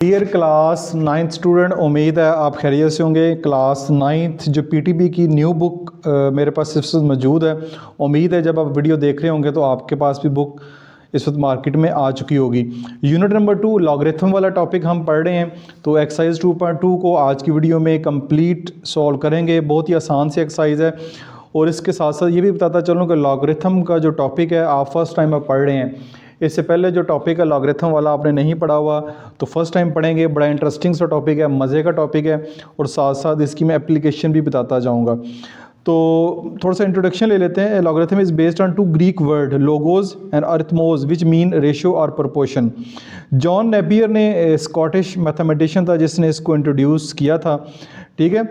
Dear class ninth student, उम्मीद है आप खैरियत से होंगे। क्लास नाइन्थ जो पीटीबी की न्यू बुक मेरे पास इस वक्त मौजूद है। उम्मीद है जब आप वीडियो देख रहे होंगे तो आपके पास भी बुक इस वक्त मार्केट में आ चुकी होगी। यूनिट नंबर 2 लॉगरिथम वाला टॉपिक हम पढ़ रहे हैं, तो एक्सरसाइज 2.2 को आज की वीडियो में कंप्लीट सॉल्व करेंगे। बहुत ही आसान सी एक्सरसाइज है और इसके साथ साथ ये भी बताता चलूँ कि लॉगरिथम का जो टॉपिक है आप फर्स्ट टाइम आप पढ़ रहे हैं। इससे पहले जो टॉपिक है लॉगरिथम वाला आपने नहीं पढ़ा हुआ तो फर्स्ट टाइम पढ़ेंगे। बड़ा इंटरेस्टिंग सा टॉपिक है, मज़े का टॉपिक है और साथ साथ इसकी मैं एप्लीकेशन भी बताता जाऊंगा। तो थोड़ा सा इंट्रोडक्शन ले लेते हैं। Logarithm is based on 2 Greek word logos and arithmos which mean ratio और प्रोपोर्शन। जॉन नेपियर ने स्कॉटिश मैथमेटिशियन था जिसने इसको इंट्रोड्यूस किया था, ठीक है,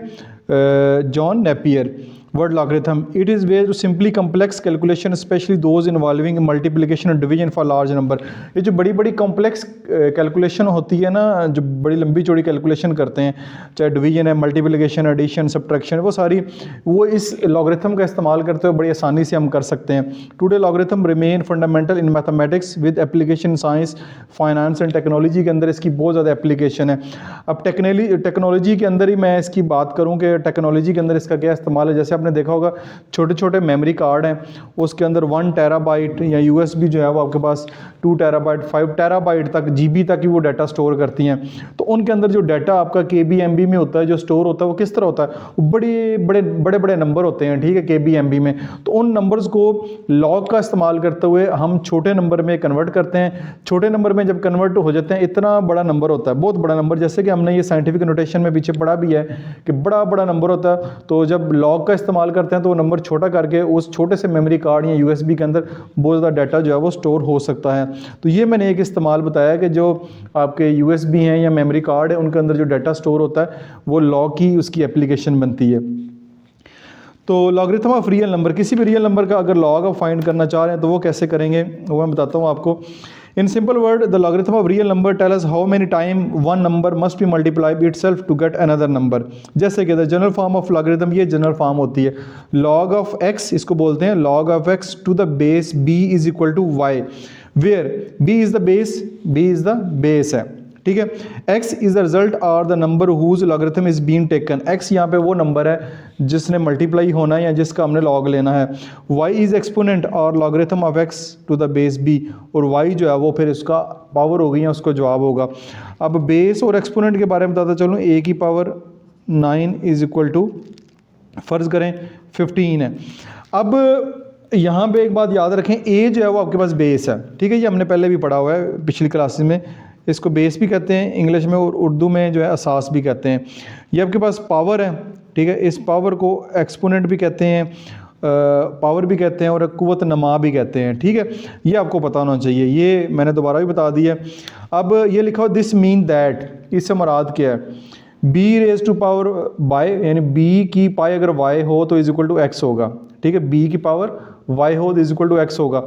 John Napier. Word logarithm it is way to simply complex calculation especially those involving multiplication and division for large number. ये जो बड़ी बड़ी कॉम्प्लेक्स कैलकुलेशन होती है ना, जो बड़ी लंबी चौड़ी कैलकुलेशन करते हैं, चाहे डिवीजन है, मल्टीप्लिकेशन, एडिशन, सब्ट्रैक्शन, वो सारी वो इस लॉगरिथम का इस्तेमाल करते हुए बड़ी आसानी से हम कर सकते हैं। Today logarithm remain fundamental in mathematics with application science, finance and technology के अंदर इसकी बहुत ज़्यादा एप्लीकेशन है। अब टेक्नोलॉजी के अंदर ही मैं इसकी बात करूँ कि टेक्नोलॉजी के अंदर इसका क्या इस्तेमाल है। जैसे आपने देखा होगा छोटे छोटे मेमोरी कार्ड हैं, उसके अंदर 1 टेराबाइट या यूएसबी जो है वो आपके पास 2 टेराबाइट 5 टेराबाइट तक जीबी तक ही वो डाटा स्टोर करती हैं। तो उनके अंदर जो डाटा आपका केबी एमबी में होता है, जो स्टोर होता है वो किस तरह होता है, वो बड़े बड़े नंबर होते हैं, ठीक है, केबी एमबी में। तो उन नंबर्स को लॉग का इस्तेमाल करते हुए हम छोटे नंबर में कन्वर्ट करते हैं। छोटे नंबर में जब कन्वर्ट हो जाते हैं इतना बड़ा नंबर होता है, बहुत बड़ा नंबर, जैसे कि हमने ये साइंटिफिक नोटेशन में पीछे पढ़ा भी है कि बड़ा बड़ा नंबर होता है। तो जब लॉग का इस्तेमाल करते हैं तो वो नंबर छोटा करके उस छोटे से मेमोरी कार्ड या यूएसबी के अंदर बहुत ज़्यादा डाटा जो है वो स्टोर हो सकता है। तो ये मैंने एक इस्तेमाल बताया कि जो आपके यूएसबी हैं या मेमोरी कार्ड है उनके अंदर जो डाटा स्टोर होता है वो लॉग की उसकी एप्लीकेशन बनती है। तो लॉगरिथम ऑफ रियल नंबर, किसी भी रियल नंबर का अगर लॉग आप फाइंड करना चाह रहे हैं तो वो कैसे करेंगे वो मैं बताता हूँ आपको। In simple word, the logarithm of real number tell us how many time one number must be multiplied itself to get another number। जैसे कि the general form of logarithm, ये general form होती है। log of x इसको बोलते हैं log of x to the base b is equal to y, where b is the base है, ठीक है। x is the result or the number whose logarithm is being taken। x यहाँ पे वो number है जिसने मल्टीप्लाई होना है या जिसका हमने लॉग लेना है। y is exponent और logarithm of x to the base b, और y जो है वो फिर इसका पावर होगी या उसका जवाब होगा। अब बेस और एक्सपोनेंट के बारे में बताता चलूँ। a की पावर 9 इज इक्वल टू फ़र्ज़ करें 15 है। अब यहाँ पे एक बात याद रखें, a जो है वो आपके पास बेस है, ठीक है, ये हमने पहले भी पढ़ा हुआ है पिछली क्लासेस में। इसको बेस भी कहते हैं इंग्लिश में और उर्दू में जो है असास भी कहते हैं। ये आपके पास पावर है, ठीक है, इस पावर को एक्सपोनेंट भी कहते हैं, पावर भी कहते हैं और कुव्वत नमा भी कहते हैं, ठीक है। ये आपको पता होना चाहिए, ये मैंने दोबारा भी बता दिया। अब ये लिखा हो दिस मीन दैट, इससे मुराद क्या है, b raise to power y, यानी b की पाई अगर y हो तो इज इक्वल टू x होगा, ठीक है, b की पावर y हो तो इज इक्वल टू x होगा।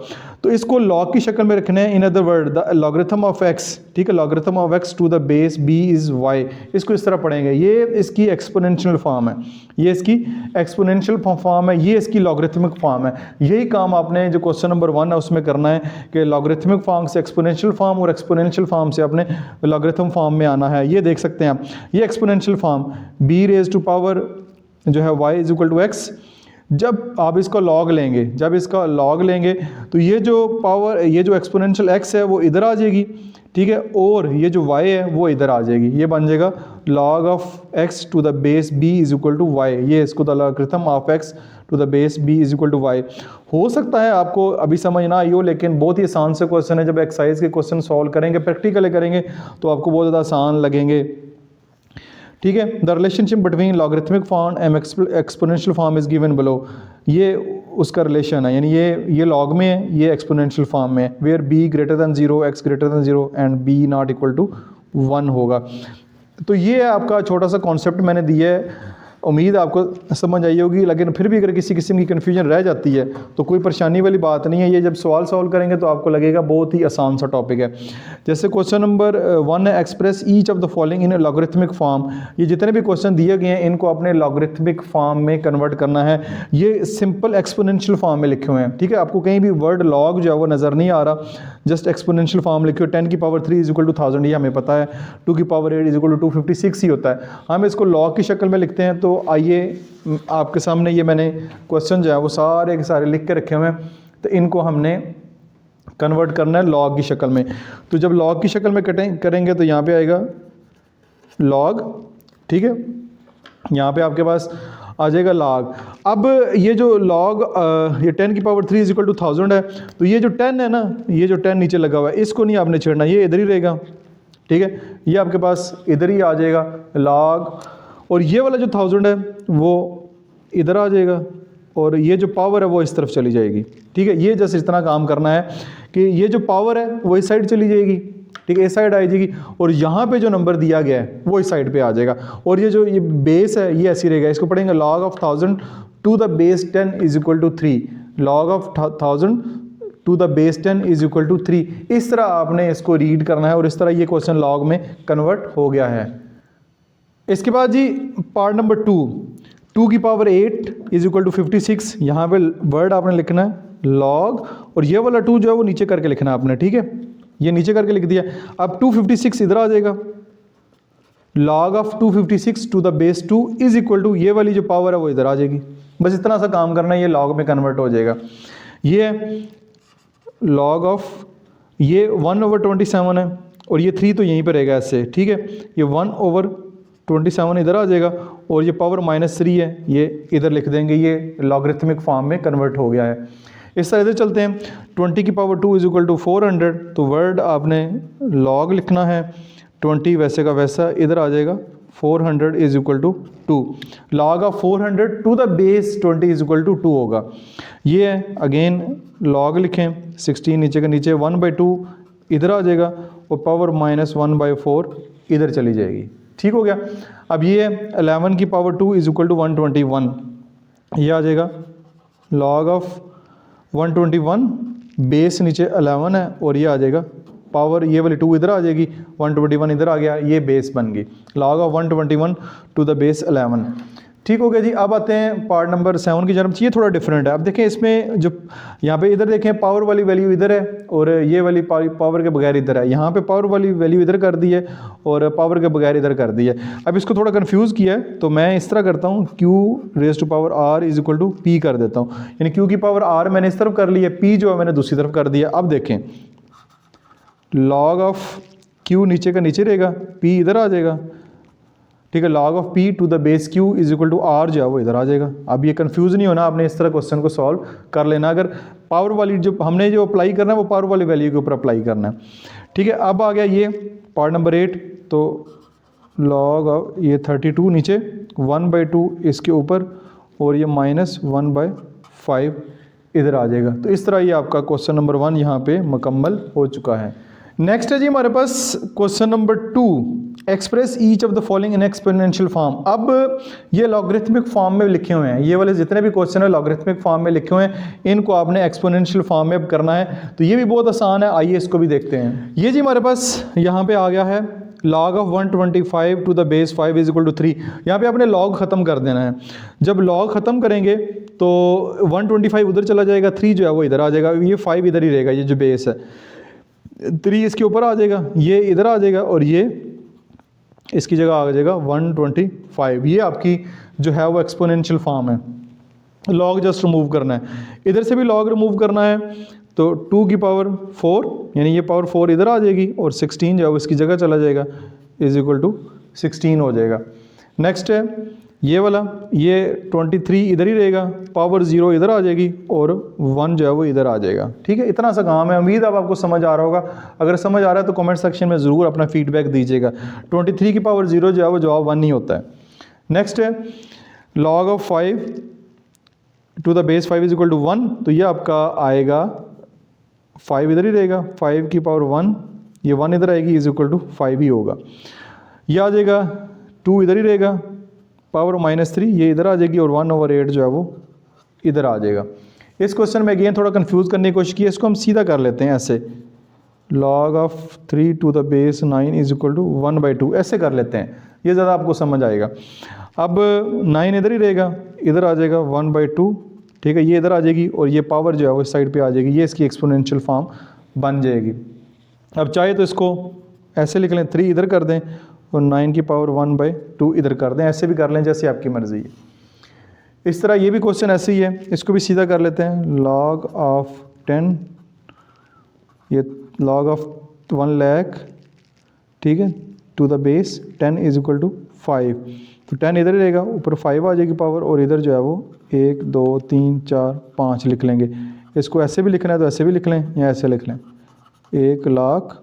तो इसको लॉग की शक्ल में रखना है। In other word the logarithm of x, ठीक है, logarithm of x to the base b is y, इसको इस तरह पढ़ेंगे। ये इसकी एक्सपोनेंशियल फॉर्म है, ये इसकी एक्सपोनेंशियल फॉर्म है, ये इसकी लॉगरिथमिक फॉर्म है। यही काम आपने जो क्वेश्चन नंबर 1 है उसमें करना है कि लॉगरिथमिक फॉर्म से एक्सपोनेंशियल फॉर्म और एक्सपोनेंशियल फॉर्म से आपने लॉगरिथम फॉर्म में आना है। ये देख सकते हैं आप, ये exponential form b raise to power जो है y is equal to x। जब आप इसका लॉग लेंगे, जब इसका लॉग लेंगे तो ये जो पावर, ये जो एक्सपोनेंशियल x है वो इधर आ जाएगी, ठीक है, और ये जो y है वो इधर आ जाएगी। ये बन जाएगा log of x to the base b is equal to y। ये इसको the logarithm of x to the base b is equal to y। हो सकता है आपको अभी समझ ना आई हो, लेकिन बहुत ही आसान से क्वेश्चन है। जब एक्सरसाइज के क्वेश्चन सॉल्व करेंगे, प्रैक्टिकली करेंगे तो आपको बहुत ज़्यादा आसान लगेंगे, ठीक है। The relationship between logarithmic form and exponential form is given below, ये उसका रिलेशन है, यानी ये लॉग में है, ये एक्सपोनेंशियल फॉर्म में है। Where b greater than 0, x greater than 0 and b not equal to 1 होगा। तो ये आपका छोटा सा कॉन्सेप्ट मैंने दिया है उम्मीद आपको समझ आई होगी, लेकिन फिर भी अगर किसी किस्म की कन्फ्यूजन रह जाती है तो कोई परेशानी वाली बात नहीं है। ये जब सवाल सॉल्व करेंगे तो आपको लगेगा बहुत ही आसान सा टॉपिक है। जैसे क्वेश्चन नंबर 1 है, express each of the following in logarithmic form. ये जितने भी क्वेश्चन दिए गए हैं इनको अपने लॉगरिथमिक फॉर्म में कन्वर्ट करना है। ये सिंपल एक्सपोनेंशियल फॉर्म में लिखे हुए हैं, ठीक है। आपको कहीं भी वर्ड लॉग जो है वो नज़र नहीं आ रहा, जस्ट एक्सपोनेंशियल फॉर्म लिखे हो। 10 की पावर 3 इज इक्वल टू 1000, ये हमें पता है। 2 की पावर 8 इज इक्वल टू 256 ही होता है। हम इसको लॉग की शक्ल में लिखते हैं। तो आइए आपके सामने ये मैंने क्वेश्चन जो है वो सारे के सारे लिख के रखे हुए हैं, तो इनको हमने कन्वर्ट करना है लॉग की शक्ल में। तो जब लॉग की शक्ल में करेंगे तो यहाँ पे आएगा लॉग, ठीक है। यहाँ पे आपके पास आ जाएगा लॉग। अब ये जो लॉग ये 10 की पावर 3 इज इक्वल टू 1000 है, तो ये जो 10 है ना, ये जो 10 नीचे लगा हुआ है इसको नहीं आपने छेड़ना, ये इधर ही रहेगा, ठीक है। ये आपके पास इधर ही आ जाएगा लॉग, और ये वाला जो 1000 है वो इधर आ जाएगा, और ये जो पावर है वो इस तरफ चली जाएगी, ठीक है। ये जैसे इस तरह काम करना है कि ये जो पावर है वो इस साइड चली जाएगी, ठीक है, इस साइड आ जाएगी, और यहाँ पे जो नंबर दिया गया है वो इस साइड पे आ जाएगा। और ये जो ये बेस है ये ऐसी रहेगा, इसको पढ़ेंगे log of 1000 to the base 10 is equal to 3, log of 1000 to the base 10 is equal to 3। इस तरह आपने इसको रीड करना है, और इस तरह ये क्वेश्चन लॉग में कन्वर्ट हो गया है। इसके बाद जी पार्ट नंबर 2 की पावर 8 इज इक्वल टू 56। यहाँ पे वर्ड आपने लिखना है लॉग, और ये वाला 2 जो है वो नीचे करके लिखना है आपने, ठीक है। ये नीचे करके लिख दिया। अब 256 इधर आ जाएगा, log of 256 to the base 2 is equal to, ये वाली जो पावर है वो इधर आ जाएगी। बस इतना सा काम करना है, ये लॉग में कन्वर्ट हो जाएगा। ये लॉग ऑफ ये 1/27 है, और ये 3 तो यहीं पर रहेगा ऐसे, ठीक है। ये 1/27 इधर आ जाएगा, और ये पावर -3 है, ये इधर लिख देंगे। ये लॉगरिथमिक फॉर्म में कन्वर्ट हो गया है। इस तरह इधर चलते हैं। 20 की पावर 2 इज इक्वल टू 400, तो वर्ड आपने लॉग लिखना है। 20 वैसे का वैसा इधर आ जाएगा, 400 is equal to 2। Log of 400 to the base 20 is equal to 2 होगा। ये है अगेन लॉग लिखें, 16 नीचे का नीचे, 1/2 इधर आ जाएगा, और पावर -1/4 इधर चली जाएगी, ठीक हो गया। अब ये 11 की पावर 2 इज इक्वल टू 121, ये आ जाएगा लॉग ऑफ 121 बेस नीचे 11 है, और ये आ जाएगा पावर, ये वाली 2 इधर आ जाएगी, 121 इधर आ गया, ये बेस बन गई log of 121 to the base 11, ठीक हो गया जी। अब आते हैं पार्ट नंबर 7 की जन्म। ये थोड़ा डिफरेंट है। अब देखें इसमें जो यहाँ पे इधर देखें पावर वाली वैल्यू इधर है, और ये वाली पावर के बगैर इधर है। यहाँ पे पावर वाली वैल्यू इधर कर दी है, और पावर के बगैर इधर कर दी है। अब इसको थोड़ा कंफ्यूज किया है, तो मैं इस तरह करता हूँ, q raise to power r is equal to p कर देता हूँ। यानी q की पावर r मैंने इस तरफ कर ली है, p जो है मैंने दूसरी तरफ कर दिया। अब देखें लॉग ऑफ q नीचे का नीचे रहेगा, p इधर आ जाएगा, ठीक है। Log of p to the base q is equal to r जो है वो इधर आ जाएगा। अब ये कंफ्यूज नहीं होना, आपने इस तरह क्वेश्चन को सॉल्व कर लेना। अगर पावर वाली जो हमने जो अप्लाई करना है वो पावर वाली वैल्यू के ऊपर अप्लाई करना है, ठीक है। अब आ गया ये पार्ट नंबर 8, तो लॉग ऑफ ये 32 नीचे 1/2 इसके ऊपर, और ये -1/5 इधर आ जाएगा। तो इस तरह ये आपका क्वेश्चन नंबर 1 यहाँ पे मुकम्मल हो चुका है। नेक्स्ट है जी हमारे पास question number 2, express each of the following in exponential form. अब ये लॉगरिथमिक फॉर्म में लिखे हुए हैं, ये वाले जितने भी क्वेश्चन है लॉगरिथमिक फॉर्म में लिखे हुए हैं, इनको आपने एक्सपोनेंशियल फॉर्म में अब करना है। तो ये भी बहुत आसान है, आइए इसको भी देखते हैं। ये जी हमारे पास यहाँ पे आ गया है log of 125 to the base 5 is equal to 3। यहाँ पे आपने log ख़त्म कर देना है। जब log ख़त्म करेंगे तो 125 उधर चला जाएगा, 3 जो है वो इधर आ जाएगा, ये 5 इधर ही रहेगा, ये जो बेस है 3 इसके ऊपर आ जाएगा, ये इधर आ जाएगा, और ये इसकी जगह आ जाएगा 125। ये आपकी जो है वो एक्सपोनेंशियल फॉर्म है। log जस्ट रिमूव करना है, इधर से भी log रिमूव करना है, तो 2 की पावर 4 यानी ये पावर 4 इधर आ जाएगी, और 16 जो है वो इसकी जगह चला जाएगा, इज इक्वल टू 16 हो जाएगा। नेक्स्ट है ये वाला, ये 23 इधर ही रहेगा, पावर 0 इधर आ जाएगी, और 1 जो है वो इधर आ जाएगा, ठीक है। इतना सा काम है, उम्मीद अब आपको समझ आ रहा होगा। अगर समझ आ रहा है तो कमेंट सेक्शन में ज़रूर अपना फीडबैक दीजिएगा। 23 की पावर 0 जो है वो जवाब 1 ही होता है। नेक्स्ट है log of 5 to the base 5 is equal to 1, तो ये आपका आएगा 5 इधर ही रहेगा, 5 की पावर 1, ये 1 इधर आएगी, इज इक्वल टू 5 ही होगा। ये आ जाएगा 2 इधर ही रहेगा, पावर -3 ये इधर आ जाएगी और 1/8 जो है वो इधर आ जाएगा। इस क्वेश्चन में अगेन थोड़ा कंफ्यूज करने की कोशिश की है, इसको हम सीधा कर लेते हैं ऐसे, log of 3 to the base 9 is equal to 1/2 ऐसे कर लेते हैं, ये ज़्यादा आपको समझ आएगा। अब 9 इधर ही रहेगा, इधर आ जाएगा 1/2, ठीक है, ये इधर आ जाएगी और ये पावर जो है वो इस साइड पे आ जाएगी, ये इसकी एक्सपोनेंशियल फॉर्म बन जाएगी। अब चाहे तो इसको ऐसे लिख लें, 3 इधर कर दें और 9 की पावर 1/2 इधर कर दें, ऐसे भी कर लें जैसे आपकी मर्ज़ी है। इस तरह ये भी क्वेश्चन ऐसे ही है, इसको भी सीधा कर लेते हैं, log ऑफ 10, ये log ऑफ 1 लाख, ठीक है, to the base 10 is equal to 5, तो 10 इधर ही रहेगा, ऊपर 5 आ जाएगी पावर और इधर जो है वो 1 2 3 4 5 लिख लेंगे। इसको ऐसे भी लिखना है तो ऐसे भी लिख लें या ऐसे लिख लें, 1 lakh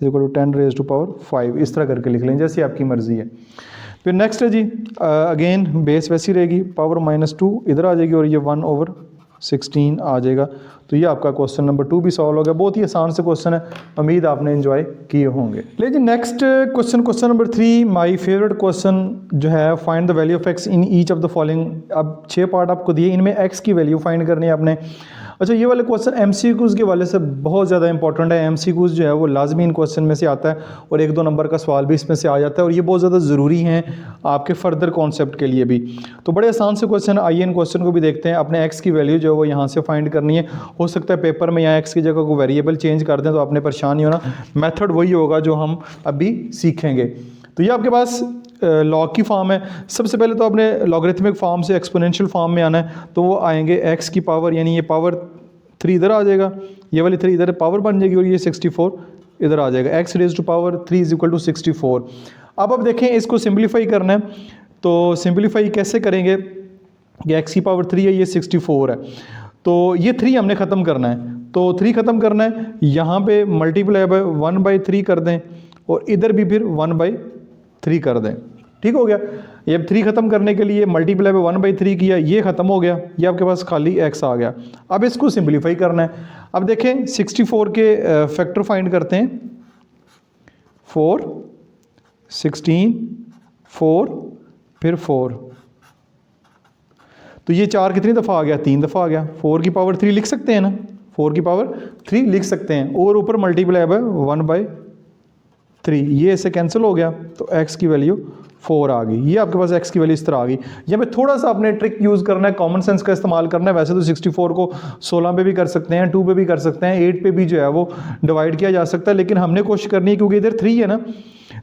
is equal to 10 raise to power 5, इस तरह करके लिख लें जैसे आपकी मर्ज़ी है। फिर नेक्स्ट है जी, अगेन बेस वैसी रहेगी, पावर -2 इधर आ जाएगी और ये 1/16 आ जाएगा। तो ये आपका क्वेश्चन नंबर 2 भी सॉल्व हो गया। बहुत ही आसान से क्वेश्चन है, उम्मीद आपने एंजॉय किए होंगे। लेकिन next question, question number 3, my favourite question जो है, find the value of x in each of the following. अब 6 पार्ट आपको दिए, इनमें एक्स की वैल्यू फाइंड करनी है आपने। अच्छा, ये वाले क्वेश्चन एमसीक्यूज़ के वाले से बहुत ज़्यादा इंपॉर्टेंट है। एमसीक्यूज़ जो है वो लाजमी इन क्वेश्चन में से आता है और 1-2 नंबर का सवाल भी इसमें से आ जाता है और ये बहुत ज़्यादा ज़रूरी हैं आपके फर्दर कॉन्सेप्ट के लिए भी। तो बड़े आसान से क्वेश्चन, आइए इन क्वेश्चन को भी देखते हैं। अपने एक्स की वैल्यू जो है वो यहाँ से फाइंड करनी है। हो सकता है पेपर में यहाँ एक्स की जगह को वेरिएबल चेंज कर दें तो आपने परेशान नहीं होना, मेथड वही होगा जो हम अभी सीखेंगे। तो ये आपके पास लॉग की फॉर्म है। सबसे पहले तो आपने लॉगरिथमिक फॉर्म से एक्सपोनेंशियल फॉर्म में आना है, तो वो आएंगे एक्स की पावर, यानी ये पावर 3 इधर आ जाएगा, ये वाली 3 इधर पावर बन जाएगी और ये 64 इधर आ जाएगा। X raise to power 3 is equal to 64। अब देखें इसको सिंप्लीफाई करना है, तो सिंप्लीफाई कैसे करेंगे कि एक्स की पावर 3 है, ये 64 है, तो ये 3 हमने ख़त्म करना है। तो 3 ख़त्म करना है, यहाँ पे मल्टीप्लाई बाय 1/3 कर दें और इधर भी फिर 1/3 कर दें, ठीक हो गया। ये अब 3 ख़त्म करने के लिए मल्टीप्लाई बाय 1/3 किया, ये ख़त्म हो गया, ये आपके पास खाली x आ गया। अब इसको सिंप्लीफाई करना है। अब देखें 64 के फैक्टर फाइंड करते हैं, 4 16 4 फिर 4, तो ये 4 कितनी दफ़ा आ गया, 3 दफ़ा आ गया। 4 की पावर 3 लिख सकते हैं ना, 4 की पावर 3 लिख सकते हैं और ऊपर मल्टीप्लाई बाय 1/3, ये इससे कैंसिल हो गया, तो x की वैल्यू 4 आ गई। ये आपके पास x की वैल्यू इस तरह आ गई। यहाँ पे थोड़ा सा आपने ट्रिक यूज़ करना है, कॉमन सेंस का इस्तेमाल करना है। वैसे तो 64 को 16 पे भी कर सकते हैं, 2 पे भी कर सकते हैं, 8 पे भी जो है वो डिवाइड किया जा सकता है, लेकिन हमने कोशिश करनी है क्योंकि इधर 3 है ना,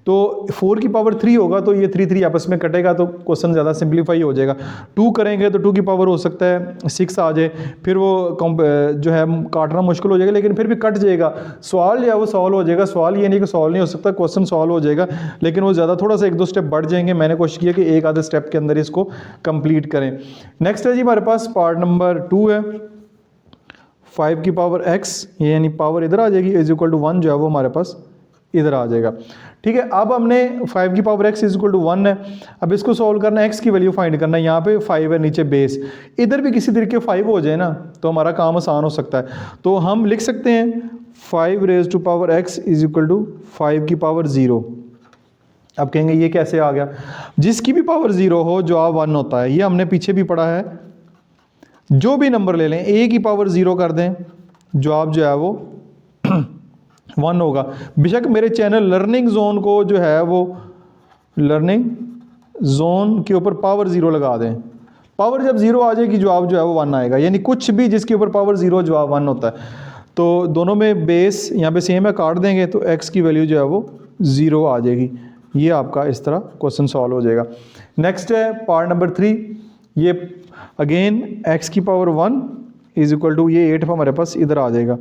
तो 4 की पावर 3 होगा तो ये 3 आपस में कटेगा, तो क्वेश्चन ज़्यादा सिंप्लीफाई हो जाएगा। 2 करेंगे तो 2 की पावर हो सकता है 6 आ जाए, फिर वो जो है काटना मुश्किल हो जाएगा, लेकिन फिर भी कट जाएगा। सवाल जो है वो सॉल्व हो जाएगा। सवाल ये नहीं कि सॉल्व नहीं हो सकता, क्वेश्चन सॉल्व हो जाएगा, लेकिन वो ज़्यादा थोड़ा सा 1-2 स्टेप बढ़ जाएंगे। मैंने कोशिश की है कि एक आधे स्टेप के अंदर इसको कंप्लीट करें। नेक्स्ट है जी हमारे पास पार्ट नंबर 2 है, 5 की पावर x, यानी पावर इधर आ जाएगी, इज इक्वल टू 1 जो है वो हमारे पास इधर आ जाएगा, ठीक है। अब हमने 5 की power x is equal to 1 है। अब इसको सॉल्व करना है, x की वैल्यू फाइंड करना है। यहाँ पे 5 है, नीचे बेस, इधर भी किसी तरीके 5 हो जाए ना तो हमारा काम आसान हो सकता है। तो हम लिख सकते हैं 5 raise to power x is equal to 5 की पावर 0। अब कहेंगे ये कैसे आ गया, जिसकी भी पावर 0 हो जवाब 1 होता है, ये हमने पीछे भी पढ़ा है। जो भी नंबर ले लें, a की पावर 0 कर दें, जवाब जो है वो 1 होगा। बेशक मेरे चैनल लर्निंग जोन को जो है वो लर्निंग जोन के ऊपर पावर 0 लगा दें, पावर जब 0 आ जाएगी जवाब जो है वो 1 आएगा, यानी कुछ भी जिसके ऊपर पावर 0 जवाब 1 होता है। तो दोनों में बेस यहाँ पे सेम है, काट देंगे तो x की वैल्यू जो है वो 0 आ जाएगी। ये आपका इस तरह क्वेश्चन सॉल्व हो जाएगा। नेक्स्ट है पार्ट नंबर 3, ये अगेन x की पावर 1 इज इक्वल टू, ये 8 हमारे पास इधर आ जाएगा,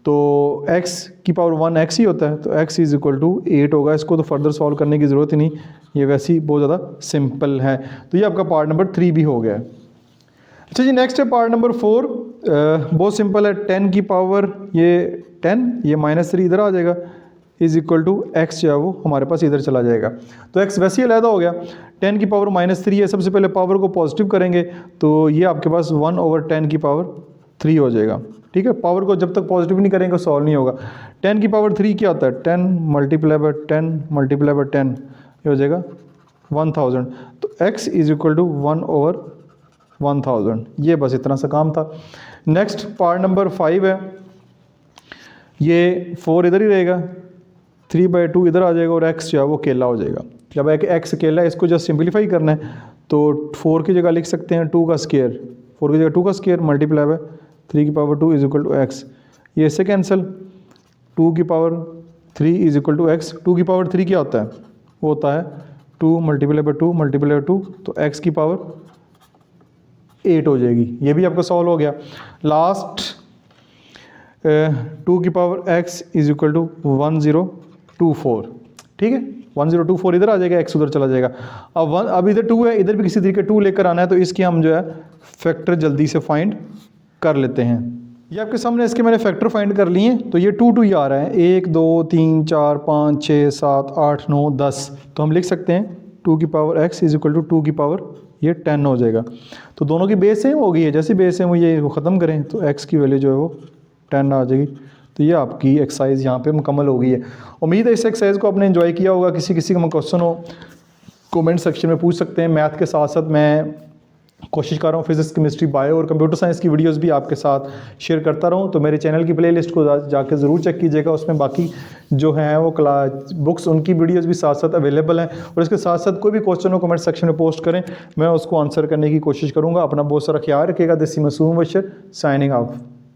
तो x की पावर 1 x ही होता है, तो x इज इक्वल टू 8 होगा। इसको तो फर्दर सॉल्व करने की ज़रूरत ही नहीं, ये वैसे ही बहुत ज़्यादा सिंपल है। तो ये आपका पार्ट नंबर 3 भी हो गया है। अच्छा जी, नेक्स्ट है पार्ट नंबर 4, बहुत सिंपल है। 10 की पावर ये 10, ये -3 इधर आ जाएगा, इज इक्वल टू x जो है वो हमारे पास इधर चला जाएगा, तो x वैसे ही अलहदा हो गया। 10 की पावर -3 है, सबसे पहले पावर को पॉजिटिव करेंगे तो ये आपके पास 1/10 की पावर 3 हो जाएगा, ठीक है। पावर को जब तक पॉजिटिव नहीं करेंगे सॉल्व नहीं होगा। 10 की पावर 3 क्या होता है, 10 मल्टीप्लाई बाय 10 मल्टीप्लाई बाय 10, ये हो जाएगा 1000। तो x इज इक्वल टू 1/1000। ये बस इतना सा काम था। नेक्स्ट पार्ट नंबर 5 है, ये 4 इधर ही रहेगा, 3/2 इधर आ जाएगा और x जो है वो अकेला हो जाएगा। जब एक x अकेला है, इसको जस्ट सिंप्लीफाई करना है तो 4 की जगह लिख सकते हैं 2 का स्क्वायर, 4 की जगह 2 का स्क्वायर मल्टीप्लाई बाय 3 की power 2 is equal to x। ये इससे कैंसिल, 2 की power 3 is equal to x। 2 की पावर 3 क्या होता है? वो होता है 2 मल्टीप्लाई बाय 2 मल्टीप्लाई बाय 2, तो x की पावर 8 हो जाएगी। ये भी आपका सॉल्व हो गया। लास्ट 2 की power x is equal to 1024, ठीक है। 1024 इधर आ जाएगा, x उधर चला जाएगा। अब इधर 2 है, इधर भी किसी तरीके 2 लेकर आना है, तो इसकी हम जो है फैक्टर जल्दी से फाइंड कर लेते हैं। ये आपके सामने इसके मैंने फैक्टर फाइंड कर लिए हैं। तो ये 2 ही आ रहा है, 1 2 3 4 5 6 7 8 9 10। तो हम लिख सकते हैं 2 की power x is equal to 2 की पावर ये 10 हो जाएगा। तो दोनों की बेस सेम हो गई है, जैसे बेस सेम हुई है वो ख़त्म करें तो x की वैल्यू जो है वो 10 आ जाएगी। तो ये आपकी एक्सरसाइज यहाँ पे मुकम्मल हो गई है। उम्मीद है इस एक्सरसाइज को आपने एंजॉय किया होगा। किसी का क्वेश्चन हो कमेंट सेक्शन में पूछ सकते हैं। मैथ के साथ साथ मैं कोशिश कर रहा हूँ फिजिक्स, केमिस्ट्री, बायो और कंप्यूटर साइंस की वीडियोस भी आपके साथ शेयर करता रहूँ। तो मेरे चैनल की प्लेलिस्ट को जाकर ज़रूर चेक कीजिएगा, उसमें बाकी जो हैं वो क्लास बुक्स उनकी वीडियोस भी साथ साथ अवेलेबल हैं। और इसके साथ साथ कोई भी क्वेश्चन हो कमेंट सेक्शन में पोस्ट करें, मैं उसको आंसर करने की कोशिश करूँगा। अपना बहुत सारा ख्याल रखिएगा। दिस इज मासूम बशर साइनिंग ऑफ।